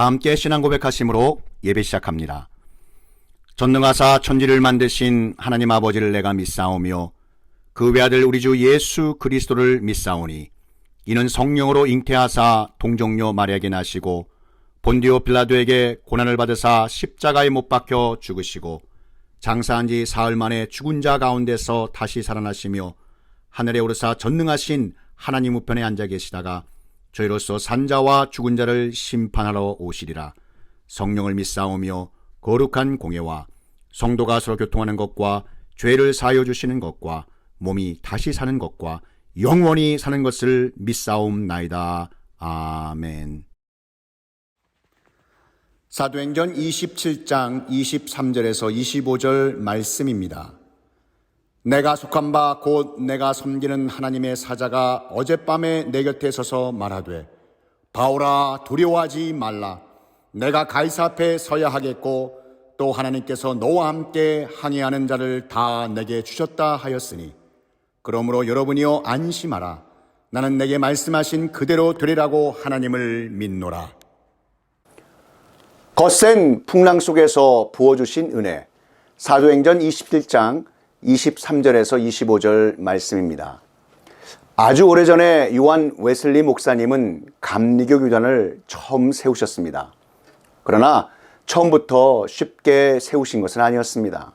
다 함께 신앙 고백하심으로 예배 시작합니다. 전능하사 천지를 만드신 하나님 아버지를 내가 믿사오며 그 외아들 우리 주 예수 그리스도를 믿사오니 이는 성령으로 잉태하사 동정녀 마리아에게 나시고 본디오 빌라도에게 고난을 받으사 십자가에 못 박혀 죽으시고 장사한 지 사흘 만에 죽은 자 가운데서 다시 살아나시며 하늘에 오르사 전능하신 하나님 우편에 앉아 계시다가 저희로서 산자와 죽은 자를 심판하러 오시리라. 성령을 믿사오며 거룩한 공예와 성도가 서로 교통하는 것과 죄를 사하여 주시는 것과 몸이 다시 사는 것과 영원히 사는 것을 믿사옵나이다. 아멘. 사도행전 27장 23절에서 25절 말씀입니다. 내가 속한 바 곧 내가 섬기는 하나님의 사자가 어젯밤에 내 곁에 서서 말하되 바오라 두려워하지 말라. 내가 가이사 앞에 서야 하겠고 또 하나님께서 너와 함께 항해하는 자를 다 내게 주셨다 하였으니 그러므로 여러분이여 안심하라. 나는 내게 말씀하신 그대로 되리라고 하나님을 믿노라. 거센 풍랑 속에서 부어주신 은혜, 사도행전 27장 23절에서 25절 말씀입니다. 아주 오래전에 요한 웨슬리 목사님은 감리교 교단을 처음 세우셨습니다. 그러나 처음부터 쉽게 세우신 것은 아니었습니다.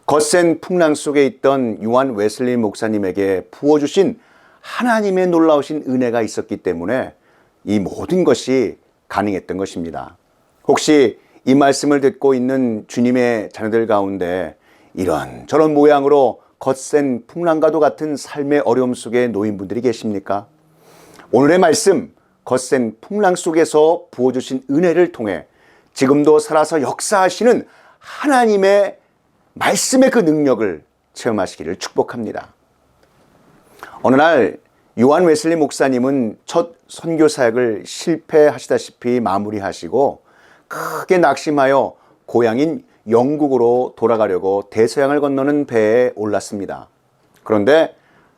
거센 풍랑 속에 있던 요한 웨슬리 목사님에게 부어주신 하나님의 놀라우신 은혜가 있었기 때문에 이 모든 것이 가능했던 것입니다. 혹시 이 말씀을 듣고 있는 주님의 자녀들 가운데 이런 저런 모양으로 거센 풍랑과도 같은 삶의 어려움 속에 놓인 분들이 계십니까? 오늘의 말씀, 거센 풍랑 속에서 부어주신 은혜를 통해 지금도 살아서 역사하시는 하나님의 말씀의 그 능력을 체험하시기를 축복합니다. 어느 날 요한 웨슬리 목사님은 첫 선교 사역을 실패하시다시피 마무리하시고 크게 낙심하여 고향인 영국으로 돌아가려고 대서양을 건너는 배에 올랐습니다. 그런데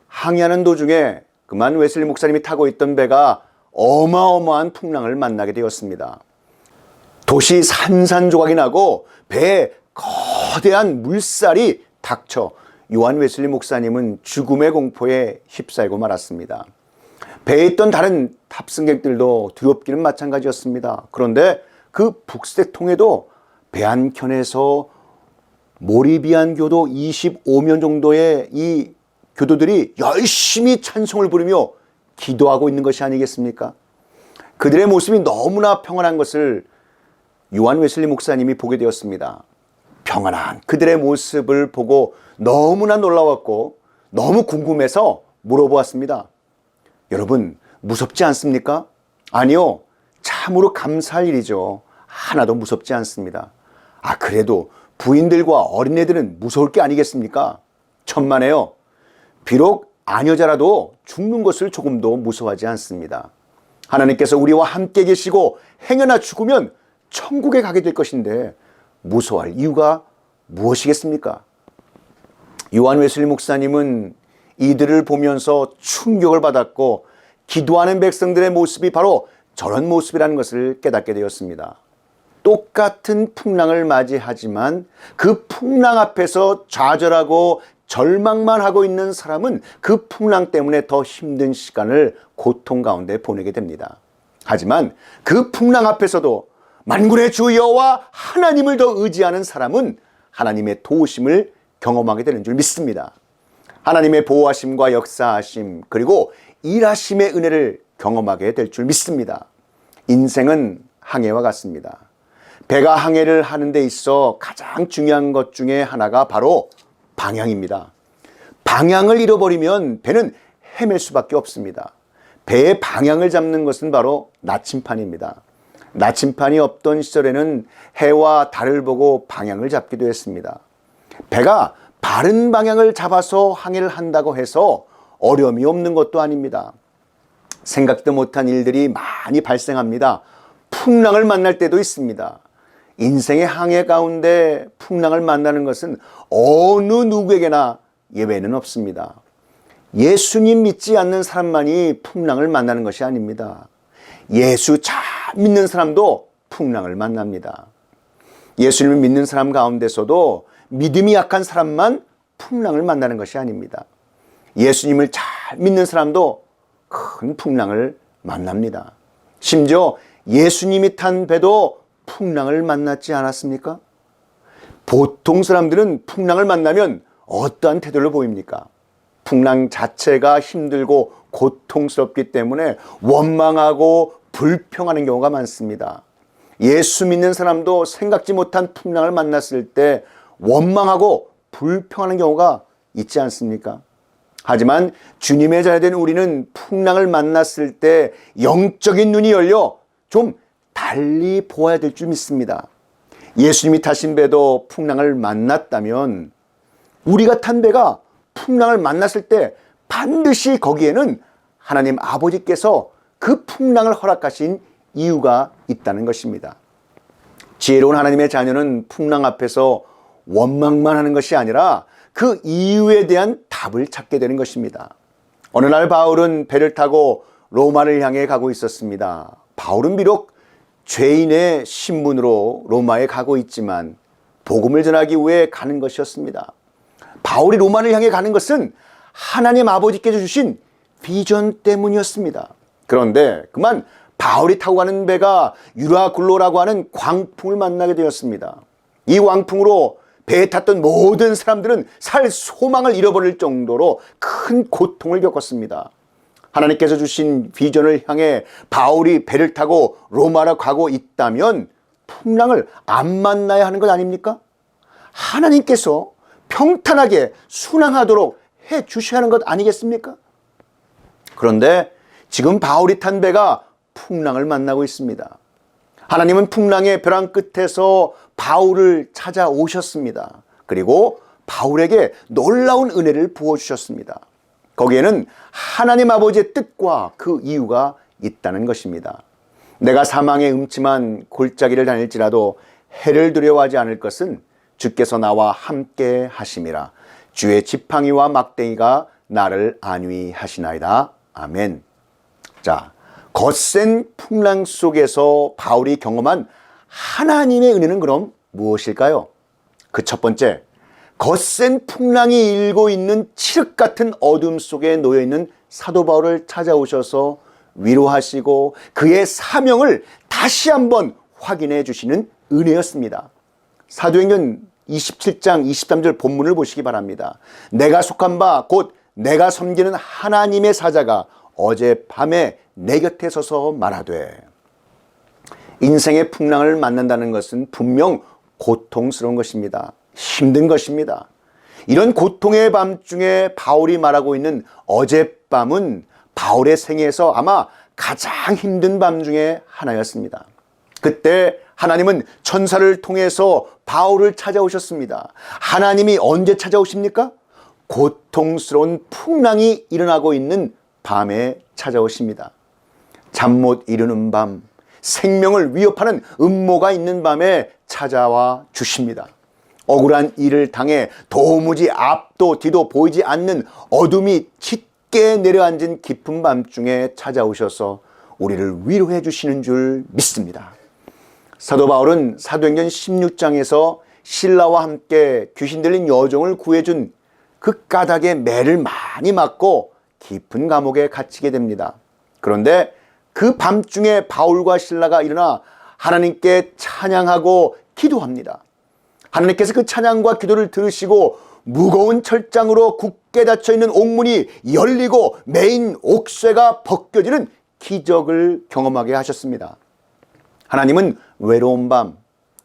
항해하는 도중에 그만 웨슬리 목사님이 타고 있던 배가 어마어마한 풍랑을 만나게 되었습니다. 도시 산산조각이 나고 배에 거대한 물살이 닥쳐 요한 웨슬리 목사님은 죽음의 공포에 휩싸이고 말았습니다. 배에 있던 다른 탑승객들도 두렵기는 마찬가지였습니다. 그런데 그 북새통에도 배 한켠에서 모리비안 교도 25명 정도의 이 교도들이 열심히 찬송을 부르며 기도하고 있는 것이 아니겠습니까? 그들의 모습이 너무나 평안한 것을 요한 웨슬리 목사님이 보게 되었습니다. 평안한 그들의 모습을 보고 너무나 놀라웠고 너무 궁금해서 물어보았습니다. 여러분, 무섭지 않습니까? 아니요, 참으로 감사할 일이죠. 하나도 무섭지 않습니다. 그래도 부인들과 어린애들은 무서울 게 아니겠습니까? 천만에요. 비록 아녀자라도 죽는 것을 조금도 무서워하지 않습니다. 하나님께서 우리와 함께 계시고 행여나 죽으면 천국에 가게 될 것인데 무서워할 이유가 무엇이겠습니까? 요한 웨슬리 목사님은 이들을 보면서 충격을 받았고 기도하는 백성들의 모습이 바로 저런 모습이라는 것을 깨닫게 되었습니다. 똑같은 풍랑을 맞이하지만 그 풍랑 앞에서 좌절하고 절망만 하고 있는 사람은 그 풍랑 때문에 더 힘든 시간을 고통 가운데 보내게 됩니다. 하지만 그 풍랑 앞에서도 만군의 주 여호와 하나님을 더 의지하는 사람은 하나님의 도우심을 경험하게 되는 줄 믿습니다. 하나님의 보호하심과 역사하심 그리고 일하심의 은혜를 경험하게 될 줄 믿습니다. 인생은 항해와 같습니다. 배가 항해를 하는 데 있어 가장 중요한 것 중에 하나가 바로 방향입니다. 방향을 잃어버리면 배는 헤맬 수밖에 없습니다. 배의 방향을 잡는 것은 바로 나침판입니다. 나침판이 없던 시절에는 해와 달을 보고 방향을 잡기도 했습니다. 배가 바른 방향을 잡아서 항해를 한다고 해서 어려움이 없는 것도 아닙니다. 생각도 못한 일들이 많이 발생합니다. 풍랑을 만날 때도 있습니다. 인생의 항해 가운데 풍랑을 만나는 것은 어느 누구에게나 예외는 없습니다. 예수님 믿지 않는 사람만이 풍랑을 만나는 것이 아닙니다. 예수 잘 믿는 사람도 풍랑을 만납니다. 예수님을 믿는 사람 가운데서도 믿음이 약한 사람만 풍랑을 만나는 것이 아닙니다. 예수님을 잘 믿는 사람도 큰 풍랑을 만납니다. 심지어 예수님이 탄 배도 풍랑을 만났지 않았습니까? 보통 사람들은 풍랑을 만나면 어떠한 태도를 보입니까? 풍랑 자체가 힘들고 고통스럽기 때문에 원망하고 불평하는 경우가 많습니다. 예수 믿는 사람도 생각지 못한 풍랑을 만났을 때 원망하고 불평하는 경우가 있지 않습니까? 하지만 주님의 자녀된 우리는 풍랑을 만났을 때 영적인 눈이 열려 좀 달리 보아야 될 줄 믿습니다. 예수님이 타신 배도 풍랑을 만났다면 우리가 탄 배가 풍랑을 만났을 때 반드시 거기에는 하나님 아버지께서 그 풍랑을 허락하신 이유가 있다는 것입니다. 지혜로운 하나님의 자녀는 풍랑 앞에서 원망만 하는 것이 아니라 그 이유에 대한 답을 찾게 되는 것입니다. 어느 날 바울은 배를 타고 로마를 향해 가고 있었습니다. 바울은 비록 죄인의 신분으로 로마에 가고 있지만 복음을 전하기 위해 가는 것이었습니다. 바울이 로마를 향해 가는 것은 하나님 아버지께서 주신 비전 때문이었습니다. 그런데 그만 바울이 타고 가는 배가 유라굴로라고 하는 광풍을 만나게 되었습니다. 이 광풍으로 배에 탔던 모든 사람들은 살 소망을 잃어버릴 정도로 큰 고통을 겪었습니다. 하나님께서 주신 비전을 향해 바울이 배를 타고 로마로 가고 있다면 풍랑을 안 만나야 하는 것 아닙니까? 하나님께서 평탄하게 순항하도록 해 주셔야 하는 것 아니겠습니까? 그런데 지금 바울이 탄 배가 풍랑을 만나고 있습니다. 하나님은 풍랑의 벼랑 끝에서 바울을 찾아오셨습니다. 그리고 바울에게 놀라운 은혜를 부어주셨습니다. 거기에는 하나님 아버지의 뜻과 그 이유가 있다는 것입니다. 내가 사망의 음침한 골짜기를 다닐지라도 해를 두려워하지 않을 것은 주께서 나와 함께 하심이라. 주의 지팡이와 막대기가 나를 안위하시나이다. 아멘. 자, 거센 풍랑 속에서 바울이 경험한 하나님의 은혜는 그럼 무엇일까요? 그 첫 번째, 거센 풍랑이 일고 있는 칠흑 같은 어둠 속에 놓여있는 사도 바울을 찾아오셔서 위로하시고 그의 사명을 다시 한번 확인해 주시는 은혜였습니다. 사도행전 27장 23절 본문을 보시기 바랍니다. 내가 속한 바 곧 내가 섬기는 하나님의 사자가 어젯밤에 내 곁에 서서 말하되. 인생의 풍랑을 만난다는 것은 분명 고통스러운 것입니다. 힘든 것입니다. 이런 고통의 밤중에 바울이 말하고 있는 어젯밤은 바울의 생애에서 아마 가장 힘든 밤 중에 하나였습니다. 그때 하나님은 천사를 통해서 바울을 찾아오셨습니다. 하나님이 언제 찾아오십니까? 고통스러운 풍랑이 일어나고 있는 밤에 찾아오십니다. 잠 못 이루는 밤, 생명을 위협하는 음모가 있는 밤에 찾아와 주십니다. 억울한 일을 당해 도무지 앞도 뒤도 보이지 않는 어둠이 짙게 내려앉은 깊은 밤중에 찾아오셔서 우리를 위로해 주시는 줄 믿습니다. 사도 바울은 사도행전 16장에서 신라와 함께 귀신 들린 여종을 구해준 그 까닭에 매를 많이 맞고 깊은 감옥에 갇히게 됩니다. 그런데 그 밤중에 바울과 신라가 일어나 하나님께 찬양하고 기도합니다. 하나님께서 그 찬양과 기도를 들으시고 무거운 철장으로 굳게 닫혀있는 옥문이 열리고 메인 옥쇠가 벗겨지는 기적을 경험하게 하셨습니다. 하나님은 외로운 밤,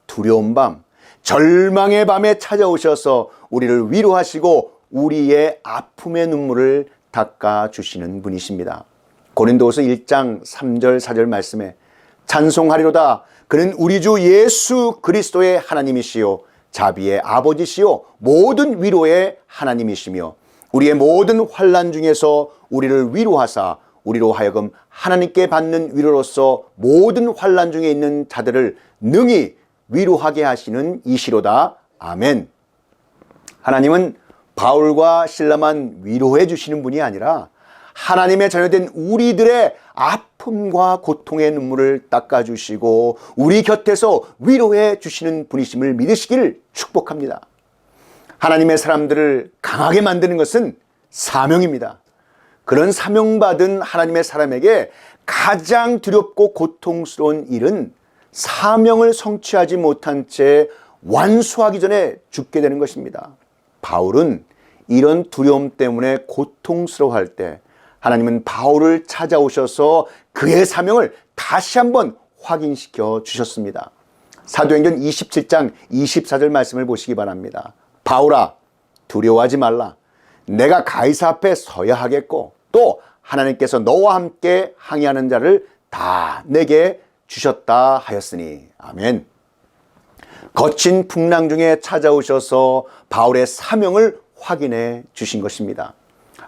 두려운 밤, 절망의 밤에 찾아오셔서 우리를 위로하시고 우리의 아픔의 눈물을 닦아주시는 분이십니다. 고린도후서 1장 3절 4절 말씀에 찬송하리로다. 그는 우리 주 예수 그리스도의 하나님이시요 자비의 아버지시요 모든 위로의 하나님이시며 우리의 모든 환난 중에서 우리를 위로하사 우리로 하여금 하나님께 받는 위로로서 모든 환난 중에 있는 자들을 능히 위로하게 하시는 이시로다. 아멘. 하나님은 바울과 신라만 위로해 주시는 분이 아니라 하나님의 자녀된 우리들의 아픔과 고통의 눈물을 닦아주시고 우리 곁에서 위로해 주시는 분이심을 믿으시기를 축복합니다. 하나님의 사람들을 강하게 만드는 것은 사명입니다. 그런 사명받은 하나님의 사람에게 가장 두렵고 고통스러운 일은 사명을 성취하지 못한 채 완수하기 전에 죽게 되는 것입니다. 바울은 이런 두려움 때문에 고통스러워할 때 하나님은 바울을 찾아오셔서 그의 사명을 다시 한번 확인시켜 주셨습니다. 사도행전 27장 24절 말씀을 보시기 바랍니다. 바울아, 두려워하지 말라. 내가 가이사 앞에 서야 하겠고 또 하나님께서 너와 함께 항의하는 자를 다 내게 주셨다 하였으니. 아멘. 거친 풍랑 중에 찾아오셔서 바울의 사명을 확인해 주신 것입니다.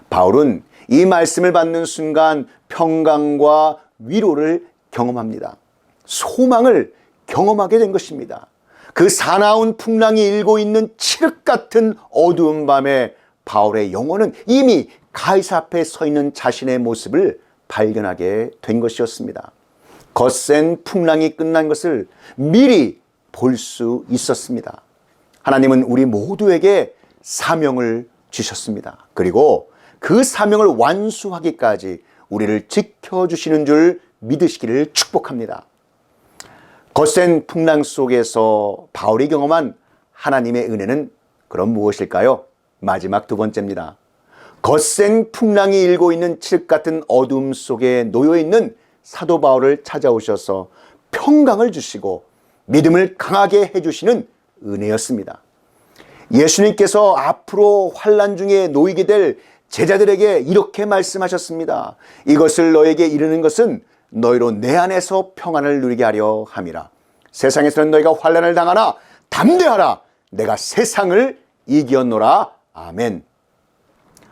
바울은 이 말씀을 받는 순간 평강과 위로를 경험합니다. 소망을 경험하게 된 것입니다. 그 사나운 풍랑이 일고 있는 칠흑 같은 어두운 밤에 바울의 영혼은 이미 가이사 앞에 서 있는 자신의 모습을 발견하게 된 것이었습니다. 거센 풍랑이 끝난 것을 미리 볼 수 있었습니다. 하나님은 우리 모두에게 사명을 주셨습니다. 그리고 그 사명을 완수하기까지 우리를 지켜주시는 줄 믿으시기를 축복합니다. 거센 풍랑 속에서 바울이 경험한 하나님의 은혜는 그럼 무엇일까요? 마지막 두 번째입니다. 거센 풍랑이 일고 있는 칠흑 같은 어둠 속에 놓여있는 사도 바울을 찾아오셔서 평강을 주시고 믿음을 강하게 해주시는 은혜였습니다. 예수님께서 앞으로 환난 중에 놓이게 될 제자들에게 이렇게 말씀하셨습니다. 이것을 너에게 이르는 것은 너희로 내 안에서 평안을 누리게 하려 함이라. 세상에서는 너희가 환난을 당하나 담대하라. 내가 세상을 이겼노라. 아멘.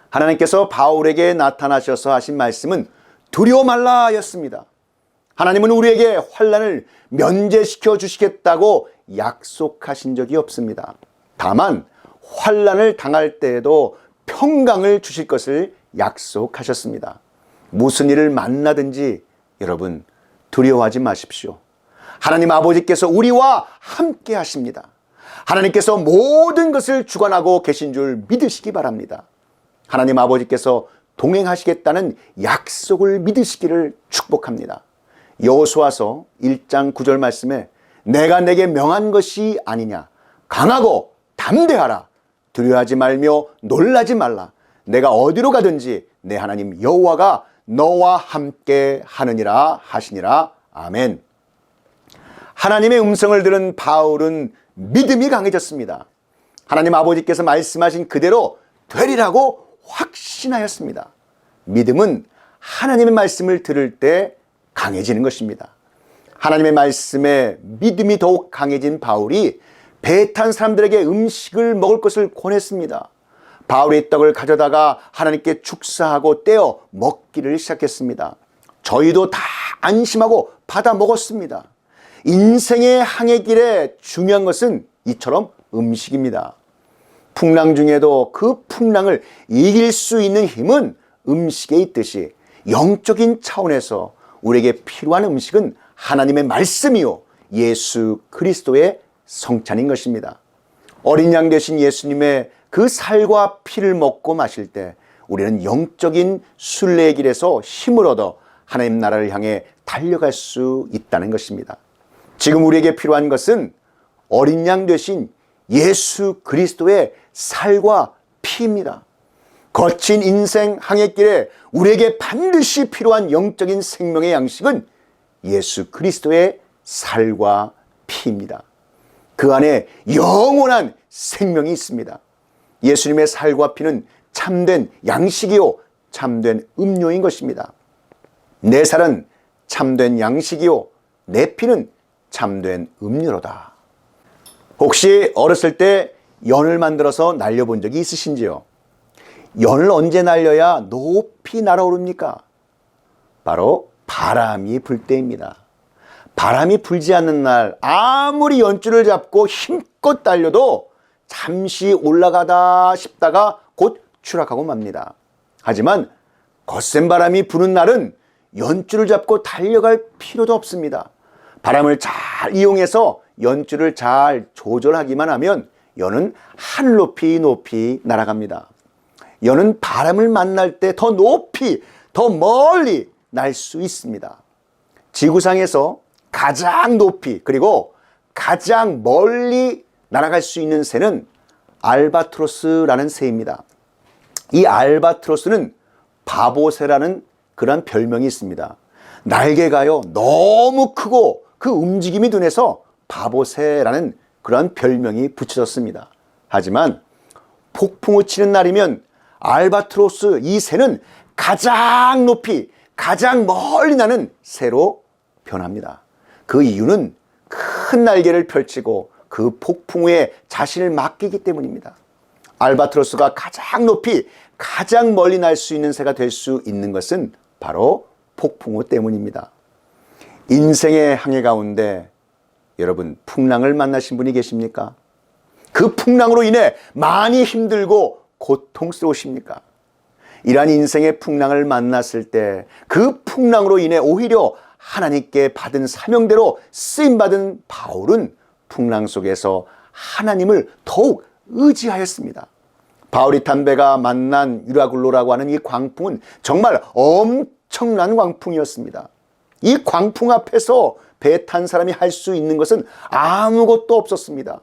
하나님께서 바울에게 나타나셔서 하신 말씀은 두려워 말라 였습니다. 하나님은 우리에게 환난을 면제시켜 주시겠다고 약속하신 적이 없습니다. 다만 환난을 당할 때에도 평강을 주실 것을 약속하셨습니다. 무슨 일을 만나든지 여러분 두려워하지 마십시오. 하나님 아버지께서 우리와 함께 하십니다. 하나님께서 모든 것을 주관하고 계신 줄 믿으시기 바랍니다. 하나님 아버지께서 동행하시겠다는 약속을 믿으시기를 축복합니다. 여호수아서 1장 9절 말씀에 내가 내게 명한 것이 아니냐. 강하고 담대하라. 두려워하지 말며 놀라지 말라. 내가 어디로 가든지 내 하나님 여호와가 너와 함께 하느니라 하시니라. 아멘. 하나님의 음성을 들은 바울은 믿음이 강해졌습니다. 하나님 아버지께서 말씀하신 그대로 되리라고 확신하였습니다. 믿음은 하나님의 말씀을 들을 때 강해지는 것입니다. 하나님의 말씀에 믿음이 더욱 강해진 바울이 배 탄 사람들에게 음식을 먹을 것을 권했습니다. 바울의 떡을 가져다가 하나님께 축사하고 떼어 먹기를 시작했습니다. 저희도 다 안심하고 받아 먹었습니다. 인생의 항해 길에 중요한 것은 이처럼 음식입니다. 풍랑 중에도 그 풍랑을 이길 수 있는 힘은 음식에 있듯이 영적인 차원에서 우리에게 필요한 음식은 하나님의 말씀이요 예수 그리스도의 성찬인 것입니다. 어린 양 되신 예수님의 그 살과 피를 먹고 마실 때 우리는 영적인 순례의 길에서 힘을 얻어 하나님 나라를 향해 달려갈 수 있다는 것입니다. 지금 우리에게 필요한 것은 어린 양 되신 예수 그리스도의 살과 피입니다. 거친 인생 항해길에 우리에게 반드시 필요한 영적인 생명의 양식은 예수 그리스도의 살과 피입니다. 그 안에 영원한 생명이 있습니다. 예수님의 살과 피는 참된 양식이요 참된 음료인 것입니다. 내 살은 참된 양식이요 내 피는 참된 음료로다. 혹시 어렸을 때 연을 만들어서 날려본 적이 있으신지요? 연을 언제 날려야 높이 날아오릅니까? 바로 바람이 불 때입니다. 바람이 불지 않는 날 아무리 연줄을 잡고 힘껏 달려도 잠시 올라가다 싶다가 곧 추락하고 맙니다. 하지만 거센 바람이 부는 날은 연줄을 잡고 달려갈 필요도 없습니다. 바람을 잘 이용해서 연줄을 잘 조절하기만 하면 연은 하늘 높이 날아갑니다. 연은 바람을 만날 때 더 높이, 더 멀리 날 수 있습니다. 지구상에서 가장 높이 그리고 가장 멀리 날아갈 수 있는 새는 알바트로스라는 새입니다. 이 알바트로스는 바보새라는 그런 별명이 있습니다. 날개가요 너무 크고 그 움직임이 둔해서 바보새라는 그런 별명이 붙여졌습니다. 하지만 폭풍우 치는 날이면 알바트로스 이 새는 가장 높이 가장 멀리 나는 새로 변합니다. 그 이유는 큰 날개를 펼치고 그 폭풍우에 자신을 맡기기 때문입니다. 알바트로스가 가장 높이 가장 멀리 날 수 있는 새가 될 수 있는 것은 바로 폭풍우 때문입니다. 인생의 항해 가운데 여러분 풍랑을 만나신 분이 계십니까? 그 풍랑으로 인해 많이 힘들고 고통스러우십니까? 이러한 인생의 풍랑을 만났을 때 그 풍랑으로 인해 오히려 하나님께 받은 사명대로 쓰임받은 바울은 풍랑 속에서 하나님을 더욱 의지하였습니다. 바울이 탄 배가 만난 유라굴로라고 하는 이 광풍은 정말 엄청난 광풍이었습니다. 이 광풍 앞에서 배 탄 사람이 할 수 있는 것은 아무것도 없었습니다.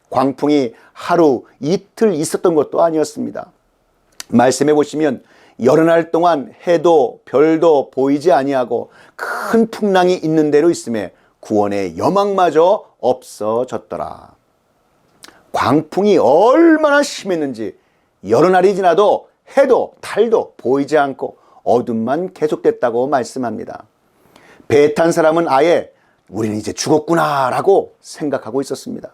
광풍이 하루 이틀 있었던 것도 아니었습니다. 말씀해 보시면 여러 날 동안 해도 별도 보이지 아니하고 큰 풍랑이 있는 대로 있음에 구원의 여망마저 없어졌더라. 광풍이 얼마나 심했는지 여러 날이 지나도 해도 달도 보이지 않고 어둠만 계속됐다고 말씀합니다. 배 탄 사람은 아예 우리는 이제 죽었구나 라고 생각하고 있었습니다.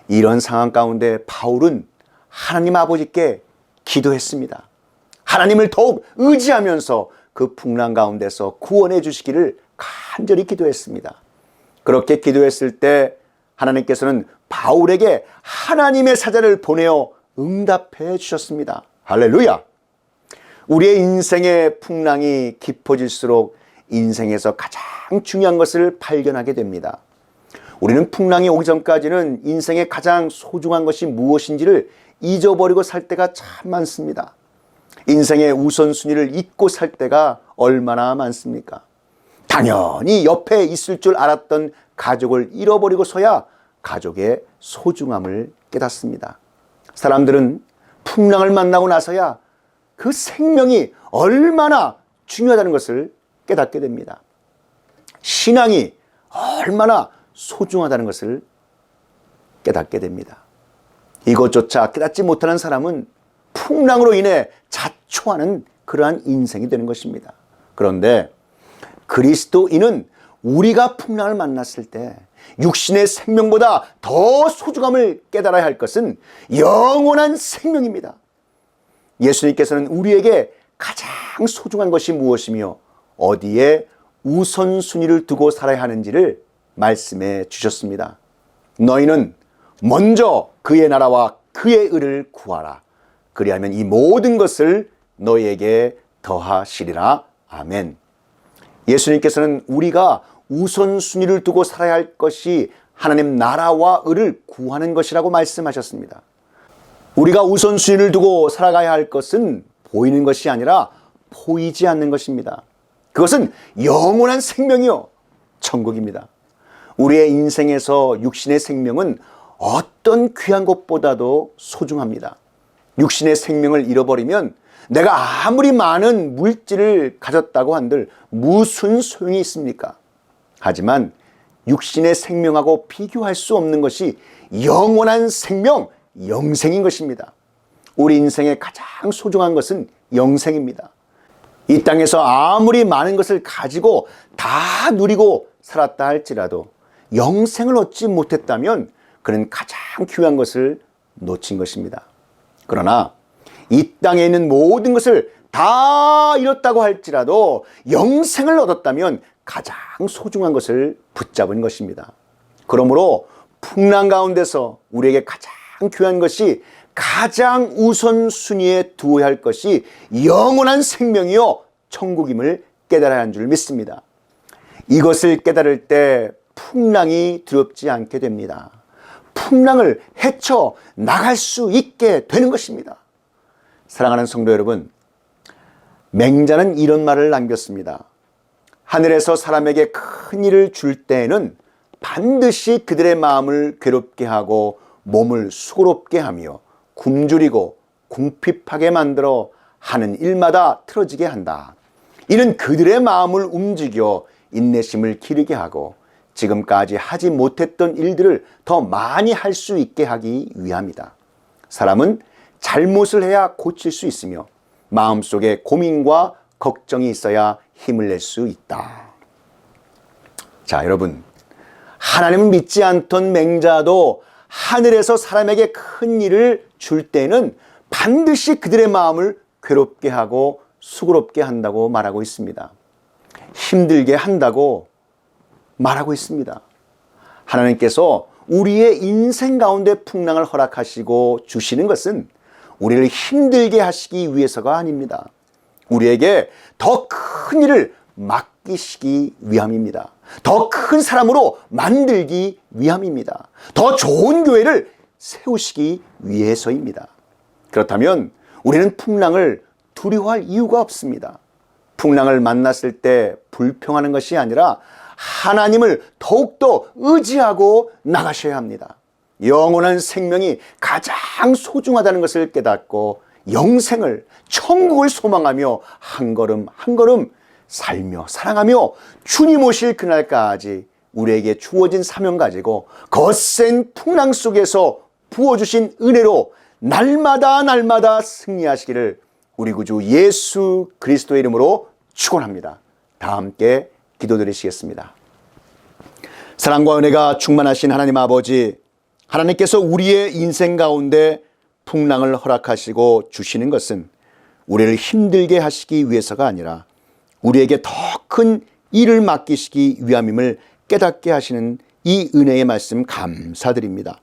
이런 상황 가운데 바울은 하나님 아버지께 기도했습니다. 하나님을 더욱 의지하면서 그 풍랑 가운데서 구원해 주시기를 간절히 기도했습니다. 그렇게 기도했을 때 하나님께서는 바울에게 하나님의 사자를 보내어 응답해 주셨습니다. 할렐루야! 우리의 인생의 풍랑이 깊어질수록 인생에서 가장 중요한 것을 발견하게 됩니다. 우리는 풍랑이 오기 전까지는 인생의 가장 소중한 것이 무엇인지를 잊어버리고 살 때가 참 많습니다. 인생의 우선순위를 잊고 살 때가 얼마나 많습니까? 당연히 옆에 있을 줄 알았던 가족을 잃어버리고서야 가족의 소중함을 깨닫습니다. 사람들은 풍랑을 만나고 나서야 그 생명이 얼마나 중요하다는 것을 깨닫게 됩니다. 신앙이 얼마나 소중하다는 것을 깨닫게 됩니다. 이것조차 깨닫지 못하는 사람은 풍랑으로 인해 자초하는 그러한 인생이 되는 것입니다. 그런데 그리스도인은 우리가 풍랑을 만났을 때 육신의 생명보다 더 소중함을 깨달아야 할 것은 영원한 생명입니다. 예수님께서는 우리에게 가장 소중한 것이 무엇이며 어디에 우선순위를 두고 살아야 하는지를 말씀해 주셨습니다. 너희는 먼저 그의 나라와 그의 의를 구하라. 그리하면 이 모든 것을 너희에게 더하시리라. 아멘. 예수님께서는 우리가 우선순위를 두고 살아야 할 것이 하나님 나라와 의를 구하는 것이라고 말씀하셨습니다. 우리가 우선순위를 두고 살아가야 할 것은 보이는 것이 아니라 보이지 않는 것입니다. 그것은 영원한 생명이요 천국입니다. 우리의 인생에서 육신의 생명은 어떤 귀한 것보다도 소중합니다. 육신의 생명을 잃어버리면 내가 아무리 많은 물질을 가졌다고 한들 무슨 소용이 있습니까? 하지만 육신의 생명하고 비교할 수 없는 것이 영원한 생명, 영생인 것입니다. 우리 인생의 가장 소중한 것은 영생입니다. 이 땅에서 아무리 많은 것을 가지고 다 누리고 살았다 할지라도 영생을 얻지 못했다면 그는 가장 귀한 것을 놓친 것입니다. 그러나 이 땅에 있는 모든 것을 다 잃었다고 할지라도 영생을 얻었다면 가장 소중한 것을 붙잡은 것입니다. 그러므로 풍랑 가운데서 우리에게 가장 귀한 것이 가장 우선순위에 두어야 할 것이 영원한 생명이요 천국임을 깨달아야 하는 줄 믿습니다. 이것을 깨달을 때 풍랑이 두렵지 않게 됩니다. 풍랑을 헤쳐 나갈 수 있게 되는 것입니다. 사랑하는 성도 여러분, 맹자는 이런 말을 남겼습니다. 하늘에서 사람에게 큰 일을 줄 때에는 반드시 그들의 마음을 괴롭게 하고 몸을 수고롭게 하며 굶주리고 궁핍하게 만들어 하는 일마다 틀어지게 한다. 이는 그들의 마음을 움직여 인내심을 기르게 하고 지금까지 하지 못했던 일들을 더 많이 할 수 있게 하기 위함이다. 사람은 잘못을 해야 고칠 수 있으며 마음속에 고민과 걱정이 있어야 힘을 낼 수 있다. 자, 여러분, 하나님을 믿지 않던 맹자도 하늘에서 사람에게 큰 일을 줄 때는 반드시 그들의 마음을 괴롭게 하고 수고롭게 한다고 말하고 있습니다. 힘들게 한다고 말하고 있습니다. 하나님께서 우리의 인생 가운데 풍랑을 허락하시고 주시는 것은 우리를 힘들게 하시기 위해서가 아닙니다. 우리에게 더 큰 일을 맡기시기 위함입니다. 더 큰 사람으로 만들기 위함입니다. 더 좋은 교회를 세우시기 위해서입니다. 그렇다면 우리는 풍랑을 두려워할 이유가 없습니다. 풍랑을 만났을 때 불평하는 것이 아니라 하나님을 더욱더 의지하고 나가셔야 합니다. 영원한 생명이 가장 소중하다는 것을 깨닫고 영생을, 천국을 소망하며 한 걸음 한 걸음 살며 사랑하며 주님 오실 그날까지 우리에게 주어진 사명 가지고 거센 풍랑 속에서 부어주신 은혜로 날마다 날마다 승리하시기를 우리 구주 예수 그리스도의 이름으로 축원합니다. 다 함께 기도드리시겠습니다. 사랑과 은혜가 충만하신 하나님 아버지, 하나님께서 우리의 인생 가운데 풍랑을 허락하시고 주시는 것은 우리를 힘들게 하시기 위해서가 아니라 우리에게 더 큰 일을 맡기시기 위함임을 깨닫게 하시는 이 은혜의 말씀 감사드립니다.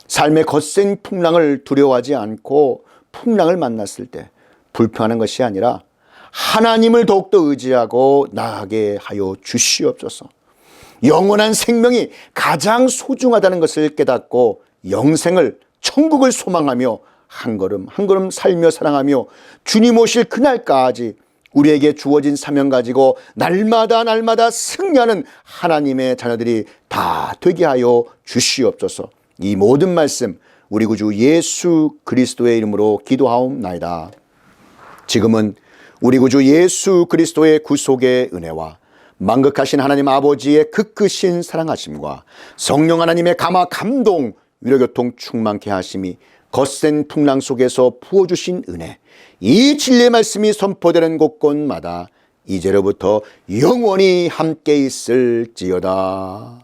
삶의 거센 풍랑을 두려워하지 않고 풍랑을 만났을 때 불평하는 것이 아니라 하나님을 더욱더 의지하고 나아가게 하여 주시옵소서. 영원한 생명이 가장 소중하다는 것을 깨닫고 영생을, 천국을 소망하며 한 걸음 한 걸음 살며 사랑하며 주님 오실 그날까지 우리에게 주어진 사명 가지고 날마다 날마다 승리하는 하나님의 자녀들이 다 되게 하여 주시옵소서. 이 모든 말씀 우리 구주 예수 그리스도의 이름으로 기도하옵나이다. 지금은 우리 구주 예수 그리스도의 구속의 은혜와 만극하신 하나님 아버지의 극크신 사랑하심과 성령 하나님의 감화 감동 위로교통 충만케 하심이 거센 풍랑 속에서 부어주신 은혜, 이 진리의 말씀이 선포되는 곳곳마다 이제로부터 영원히 함께 있을지어다.